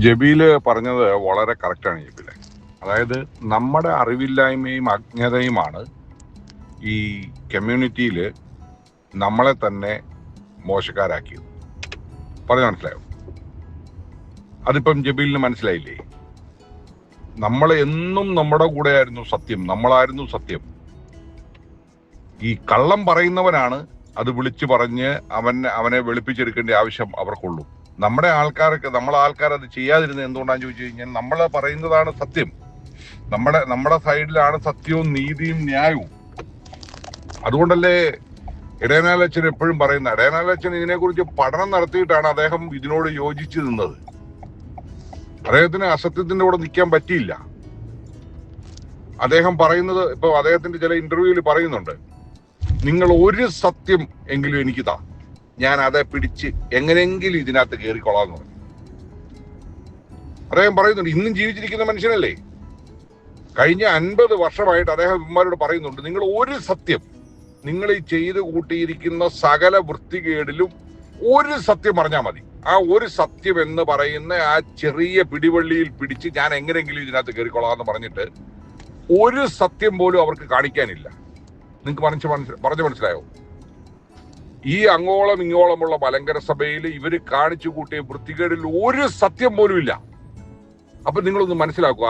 ജബീല് പറഞ്ഞത് വളരെ കറക്റ്റാണ് ജബീലെ. അതായത് നമ്മുടെ അറിവില്ലായ്മയും അജ്ഞതയുമാണ് ഈ കമ്മ്യൂണിറ്റിയിൽ നമ്മളെ തന്നെ മോശക്കാരാക്കിയത്. പറഞ്ഞ മനസ്സിലായോ? അതിപ്പം ജബീലിന് മനസ്സിലായില്ലേ? നമ്മൾ എന്നും നമ്മുടെ കൂടെയായിരുന്നു സത്യം, നമ്മളായിരുന്നു സത്യം. ഈ കള്ളം പറയുന്നവനാണ് അത് വിളിച്ചു പറഞ്ഞ് അവനെ വെളുപ്പിച്ചെടുക്കേണ്ട ആവശ്യം അവർക്കുള്ളൂ. നമ്മളെ ആൾക്കാർ അത് ചെയ്യാതിരുന്നത് എന്തുകൊണ്ടാന്ന് ചോദിച്ചു കഴിഞ്ഞാൽ നമ്മൾ പറയുന്നതാണ് സത്യം. നമ്മുടെ സൈഡിലാണ് സത്യവും നീതിയും ന്യായവും. അതുകൊണ്ടല്ലേ ഇടയനാലച്ചൻ എപ്പോഴും പറയുന്ന, ഇടയനാലച്ചൻ ഇതിനെക്കുറിച്ച് പഠനം നടത്തിയിട്ടാണ് അദ്ദേഹം ഇതിനോട് യോജിച്ചു നിന്നത്. അദ്ദേഹത്തിന് അസത്യത്തിന്റെ കൂടെ നിൽക്കാൻ പറ്റിയില്ല. അദ്ദേഹം പറയുന്നത്, ഇപ്പൊ അദ്ദേഹത്തിന്റെ ചില ഇന്റർവ്യൂവിൽ പറയുന്നുണ്ട്, നിങ്ങൾ ഒരു സത്യം എങ്കിലും എനിക്ക് താ, ഞാൻ അതെ പിടിച്ച് എങ്ങനെയെങ്കിലും ഇതിനകത്ത് കയറിക്കൊള്ളാന്ന് പറഞ്ഞു. അദ്ദേഹം പറയുന്നുണ്ട്, ഇന്നും ജീവിച്ചിരിക്കുന്ന മനുഷ്യനല്ലേ. കഴിഞ്ഞ 50 വർഷമായിട്ട് അദ്ദേഹം ഇവന്മാരോട് പറയുന്നുണ്ട്, നിങ്ങൾ ഒരു സത്യം, നിങ്ങൾ ഈ ചെയ്ത് കൂട്ടിയിരിക്കുന്ന സകല വൃത്തികേടിലും ഒരു സത്യം പറഞ്ഞാൽ മതി. ആ ഒരു സത്യം എന്ന് പറയുന്ന ആ ചെറിയ പിടിവള്ളിയിൽ പിടിച്ച് ഞാൻ എങ്ങനെയെങ്കിലും ഇതിനകത്ത് കയറിക്കൊള്ളാന്ന് പറഞ്ഞിട്ട് ഒരു സത്യം പോലും അവർക്ക് കാണിക്കാനില്ല. നിങ്ങൾക്ക് പറഞ്ഞു മനസ്സിലായോ? ഈ അങ്ങോളം ഇങ്ങോളമുള്ള മലങ്കര സഭയിൽ ഇവര് കാണിച്ചു കൂട്ടിയ വൃത്തികേടിൽ ഒരു സത്യം പോലും ഇല്ല. അപ്പൊ നിങ്ങളൊന്ന് മനസ്സിലാക്കുക,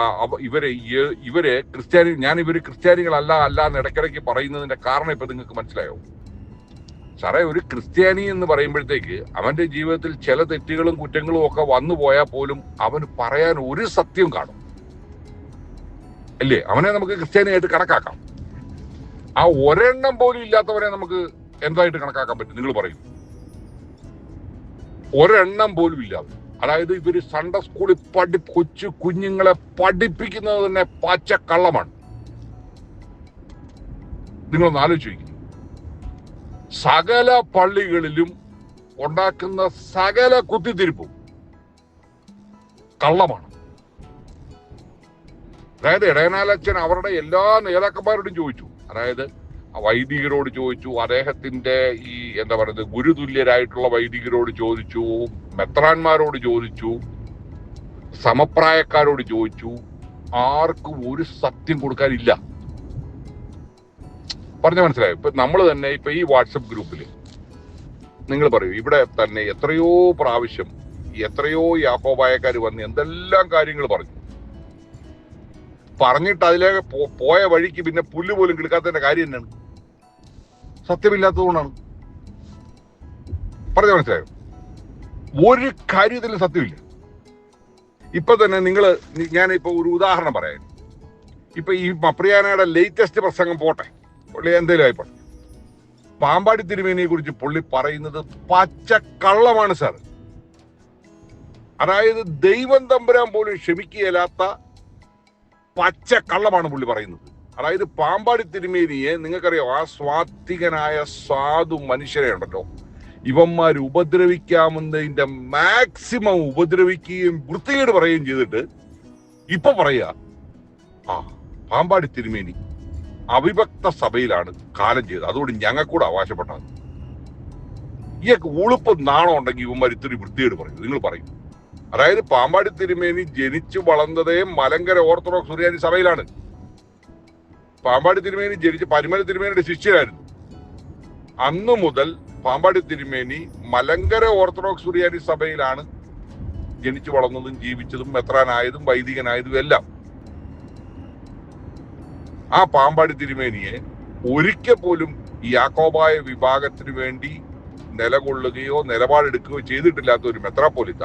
ഇവര് ക്രിസ്ത്യാനികളല്ല എന്ന് ഇടയ്ക്കിടയ്ക്ക് പറയുന്നതിന്റെ കാരണം ഇപ്പൊ നിങ്ങൾക്ക് മനസ്സിലായോ? സാറേ, ഒരു ക്രിസ്ത്യാനി എന്ന് പറയുമ്പോഴത്തേക്ക് അവന്റെ ജീവിതത്തിൽ ചില തെറ്റുകളും കുറ്റങ്ങളും ഒക്കെ വന്നു പോയാൽ പോലും അവന് പറയാൻ ഒരു സത്യം കാണും, അല്ലേ? അവനെ നമുക്ക് ക്രിസ്ത്യാനിയായിട്ട് കണക്കാക്കാം. ആ ഒരെണ്ണം പോലും ഇല്ലാത്തവരെ നമുക്ക് എന്തായിട്ട് കണക്കാക്കാൻ പറ്റും? നിങ്ങൾ പറയും. ഒരെണ്ണം പോലും ഇല്ലാതെ. അതായത് ഇവര് സൺഡേ സ്കൂളിൽ കൊച്ചു കുഞ്ഞുങ്ങളെ പഠിപ്പിക്കുന്നത് തന്നെ പച്ചക്കള്ളമാണ്. നിങ്ങളൊന്ന് ആലോചിച്ച് നോക്കി. സകല പള്ളികളിലും ഉണ്ടാക്കുന്ന സകല കുത്തിത്തിരിപ്പും കള്ളമാണ്. അതായത് ഇടയനാലച്ചൻ അവരുടെ എല്ലാ നേതാക്കന്മാരോടും ചോദിച്ചു, അതായത് വൈദികരോട് ചോദിച്ചു, അദ്ദേഹത്തിന്റെ ഈ എന്താ പറയുന്നത് ഗുരുതുല്യരായിട്ടുള്ള വൈദികരോട് ചോദിച്ചു, മെത്രാന്മാരോട് ചോദിച്ചു, സമപ്രായക്കാരോട് ചോദിച്ചു. ആർക്കും ഒരു സത്യം കൊടുക്കാനില്ല. പറഞ്ഞു മനസ്സിലായോ? ഇപ്പൊ നമ്മൾ തന്നെ ഇപ്പൊ ഈ വാട്സപ്പ് ഗ്രൂപ്പിൽ നിങ്ങൾ പറയൂ, ഇവിടെ തന്നെ എത്രയോ പ്രാവശ്യം എത്രയോ യാക്കോബായക്കാർ വന്ന് എന്തെല്ലാം കാര്യങ്ങൾ പറഞ്ഞിട്ട് അതിലേക്ക് പോയ വഴിക്ക് പിന്നെ പുല്ല് പോലും കിടക്കാത്തതിന്റെ കാര്യം തന്നെയാണ്, സത്യമില്ലാത്തതുകൊണ്ടാണ്. പറഞ്ഞു മനസ്സിലായോ? ഒരു കാര്യത്തിലും സത്യമില്ല. ഇപ്പൊ തന്നെ ഞാനിപ്പോ ഒരു ഉദാഹരണം പറയാം. ഇപ്പൊ ഈ മപ്രിയാനയുടെ ലേറ്റസ്റ്റ് പ്രസംഗം പോട്ടെ, പുള്ളി എന്തേലും ആയിപ്പോട്ടെ, പാമ്പാടി തിരുമേനിയെ കുറിച്ച് പുള്ളി പറയുന്നത് പച്ചക്കള്ളമാണ് സാർ. അതായത് ദൈവം തമ്പുരാൻ പോലും ക്ഷമിക്കുകയില്ലാത്ത പച്ചക്കള്ളമാണ് പുള്ളി പറയുന്നത്. അതായത് പാമ്പാടി തിരുമേനിയെ നിങ്ങൾക്കറിയാം, ആ സ്വാത്വികനായ സാധു മനുഷ്യരെ ഉണ്ടല്ലോ, ഇവന്മാർ ഉപദ്രവിക്കാമെന്നതിന്റെ മാക്സിമം ഉപദ്രവിക്കുകയും വൃത്തികേട് പറയുകയും ചെയ്തിട്ട് ഇപ്പൊ പറയാ പാമ്പാടി തിരുമേനി അവിഭക്ത സഭയിലാണ് കാലം ചെയ്തത്, അതുകൊണ്ട് ഞങ്ങൾക്കൂടെ അവകാശപ്പെട്ടത്. ഇയൊക്കെ ഉളുപ്പ് നാണം ഉണ്ടെങ്കിൽ ഇവന്മാർ ഇത്തിരി വൃത്തികേട് പറയും. നിങ്ങൾ പറയും. അതായത് പാമ്പാടി തിരുമേനി ജനിച്ചു വളർന്നതേ മലങ്കര ഓർത്തഡോക്സ് സുറിയാനി സഭയിലാണ്. പാമ്പാടി തിരുമേനി ജനിച്ച് പരിമല തിരുമേനിയുടെ ശിഷ്യരായിരുന്നു. അന്നു മുതൽ പാമ്പാടി തിരുമേനി മലങ്കര ഓർത്തഡോക്സ് സുറിയാനി സഭയിലാണ് ജനിച്ചു വളർന്നതും ജീവിച്ചതും മെത്രാനായതും വൈദികനായതും എല്ലാം. ആ പാമ്പാടി തിരുമേനിയെ ഒരിക്കൽ പോലും ഈ യാക്കോബായ വിഭാഗത്തിന് വേണ്ടി നിലകൊള്ളുകയോ നിലപാടെടുക്കുകയോ ചെയ്തിട്ടില്ലാത്ത ഒരു മെത്രാപ്പോലിത്ത,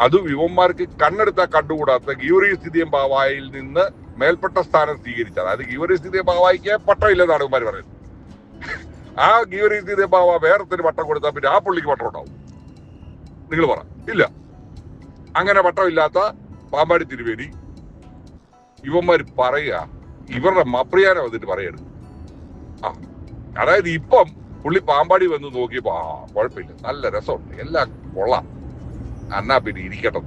അതും യുവന്മാർക്ക് കണ്ണെടുത്താൽ കണ്ടുകൂടാത്ത ഗീവറീസ്തീയം ബാവായിൽ നിന്ന് മേൽപ്പെട്ട സ്ഥാനം സ്വീകരിച്ച, അതായത് ഗീവറീസ്തീയം ബാവായിക്ക് പട്ടമില്ലെന്നാണ് ഇവന്മാർ പറയുന്നത്. ആ ഗീവറീസ്തീയം ബാവ വേറൊരു പട്ടം കൊടുത്താൽ പിന്നെ ആ പുള്ളിക്ക് പട്ടം ഉണ്ടാവും? നിങ്ങൾ പറ. ഇല്ല. അങ്ങനെ പട്ടമില്ലാത്ത പാമ്പാടി തിരുമേനി ഇവന്മാർ പറയുക, ഇവരുടെ മപ്രിയാനെ വന്നിട്ട് പറയരുത്. അതായത് ഇപ്പം പുള്ളി പാമ്പാടി വന്ന് നോക്കിയപ്പോ കുഴപ്പമില്ല, നല്ല രസമുണ്ട്, എല്ലാം കൊള്ളാം, എന്നാ പിന്നെ ഇരിക്കട്ടെ.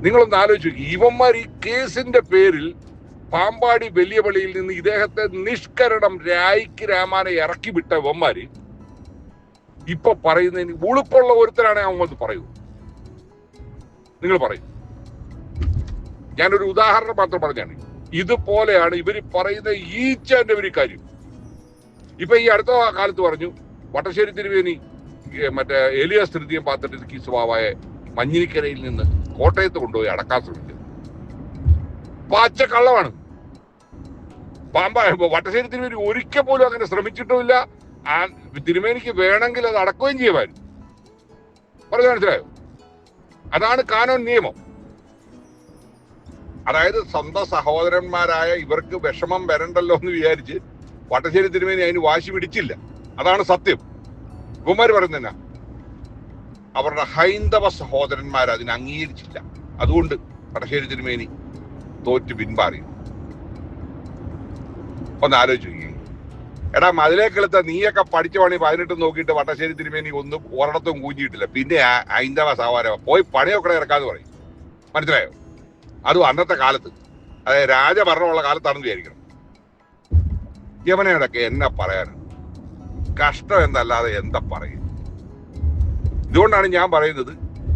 നിങ്ങളൊന്ന് ആലോചിച്ച് നോക്കി. ഇവന്മാർ ഈ കേസിന്റെ പേരിൽ പാമ്പാടി വലിയ പള്ളിയിൽ നിന്ന് ഇദ്ദേഹത്തെ നിഷ്കരണം രായിക്ക് രാമാനെ ഇറക്കി വിട്ട ഇവന്മാര് ഇപ്പൊ പറയുന്നതിന് ഉളുപ്പുള്ള ഒരുത്തരാണ് അവൻ വന്ന് പറയൂ. നിങ്ങൾ പറയും. ഞാനൊരു ഉദാഹരണം മാത്രം പറഞ്ഞാണ്. ഇതുപോലെയാണ് ഇവർ പറയുന്ന ഈച്ച ആൻഡ് എവരി കാര്യം. ഇപ്പൊ ഈ അടുത്ത കാലത്ത് പറഞ്ഞു വട്ടശ്ശേരി തിരുവേനി മറ്റേ ഏലിയാസ് തൃതീയം പാത്രത്തിൽ സ്വഭാവമായ മഞ്ഞിനിക്കരയിൽ നിന്ന് കോട്ടയത്ത് കൊണ്ടുപോയി അടക്കാൻ ശ്രമിച്ചത് പച്ച കള്ളമാണ്. വട്ടശ്ശേരി തിരുവേനി ഒരിക്കൽ പോലും അങ്ങനെ ശ്രമിച്ചിട്ടുമില്ല. തിരുമേനിക്ക് വേണമെങ്കിൽ അത് അടക്കുകയും ചെയ്യുമായിരുന്നു. പറഞ്ഞു മനസ്സിലായോ? അതാണ് കാനോൻ നിയമം. അതായത് സ്വന്തം സഹോദരന്മാരായ ഇവർക്ക് വിഷമം വരണ്ടല്ലോ എന്ന് വിചാരിച്ച് വട്ടശ്ശേരി തിരുമേനി അതിന് വാശി പിടിച്ചില്ല. അതാണ് സത്യം. ഇവന്മാർ പറയുന്ന അവരുടെ ഹൈന്ദവ സഹോദരന്മാർ അതിനെ അംഗീകരിച്ചില്ല. അതുകൊണ്ട് വട്ടശ്ശേരി തിരുമേനി തോറ്റ് പിന്മാറി. ഒന്ന് ആലോചിച്ചു. എടാ മതിലേക്കെടുത്ത നീയൊക്കെ പഠിച്ച പണി 18 നോക്കിയിട്ട് വട്ടശ്ശേരി തിരുമേനി ഒന്നും ഒരിടത്തും കൂഞ്ഞിയിട്ടില്ല. പിന്നെ ഹൈന്ദവ സഹോദര പോയി പണിയൊക്കെ ഇറക്കാന്ന് പറയും. മനസ്സിലായോ? അതും അന്നത്തെ കാലത്ത്, അതായത് രാജഭരണമുള്ള കാലത്താണെന്ന് വിചാരിക്കണം. യമനയോടൊക്കെ എന്നാ പറയാനാണ്? കഷ്ടം എന്നല്ലാതെ എന്താ പറയും? ഇതുകൊണ്ടാണ് ഞാൻ പറയുന്നത്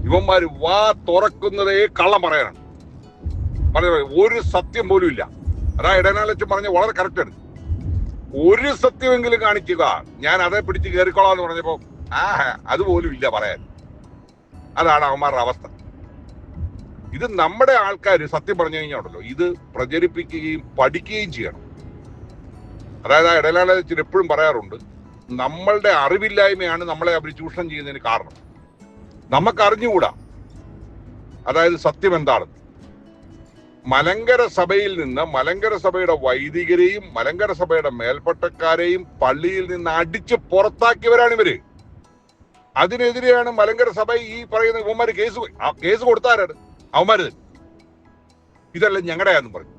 ഇവന്മാര് വാ തുറക്കുന്നതേ കള്ളം പറയാനാണ്. ഒരു സത്യം പോലും ഇല്ല. അതാ ഇടനാളച്ച് പറഞ്ഞ വളരെ കറക്റ്റാണ്. ഒരു സത്യമെങ്കിലും കാണിക്കുക, ഞാൻ അതേ പിടിച്ച് കയറിക്കോളാന്ന് പറഞ്ഞപ്പോ അതുപോലും ഇല്ല പറയാൻ. അതാണ് അവന്മാരുടെ അവസ്ഥ. ഇത് നമ്മുടെ ആൾക്കാർ സത്യം പറഞ്ഞു കഴിഞ്ഞാണല്ലോ ഇത് പ്രചരിപ്പിക്കുകയും പഠിക്കുകയും ചെയ്യണം. അതായത് ആ ഇടനാളച്ചൻ എപ്പോഴും പറയാറുണ്ട്, നമ്മളുടെ അറിവില്ലായ്മയാണ് നമ്മളെ അവർ ചൂഷണം ചെയ്യുന്നതിന് കാരണം. നമുക്ക് അറിഞ്ഞുകൂടാ അതായത് സത്യം എന്താണെന്ന്. മലങ്കര സഭയിൽ നിന്ന് മലങ്കര സഭയുടെ വൈദികരെയും മലങ്കര സഭയുടെ മേൽപ്പട്ടക്കാരെയും പള്ളിയിൽ നിന്ന് അടിച്ച് പുറത്താക്കിയവരാണ് ഇവര്. അതിനെതിരെയാണ് മലങ്കര സഭ ഈ പറയുന്ന ഇവന്മാര് കേസ് കൊടുത്താരാണ് അവന്മാര്. ഇതെല്ലാം ഞങ്ങളുടെയാന്ന് പറഞ്ഞു.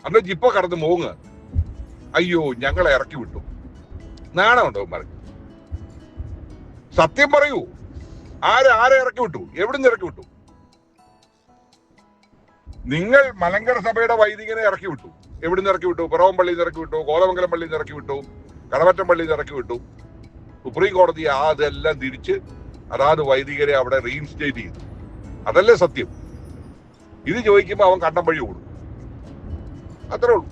അന്ന് ജിപ്പ കടന്ന് മോങ്ങുക, അയ്യോ ഞങ്ങളെ ഇറക്കി വിട്ടു. നാണമുണ്ടോ അവന്മാർക്ക്? സത്യം പറയൂ. ആരെ ഇറക്കി വിട്ടു? എവിടുന്ന് ഇറക്കി വിട്ടു? നിങ്ങൾ മലങ്കര സഭയുടെ വൈദികനെ ഇറക്കി വിട്ടു. എവിടുന്ന് ഇറക്കി വിട്ടു? പിറവം പള്ളിയിൽ നിന്ന് ഇറക്കി വിട്ടു, കോതമംഗലം പള്ളിയിൽ നിന്ന് ഇറക്കി വിട്ടു, കടമറ്റം പള്ളിയിൽ നിന്ന് ഇറക്കി വിട്ടു. സുപ്രീം കോടതി അതെല്ലാം തിരിച്ച് അതാത് വൈദികരെ അവിടെ റീഇൻസ്റ്റേറ്റ് ചെയ്തു. അതല്ലേ സത്യം? ഇത് ചോദിക്കുമ്പോൾ അവൻ കണ്ടം വഴി ഓടും. അത്രേ ഉള്ളൂ.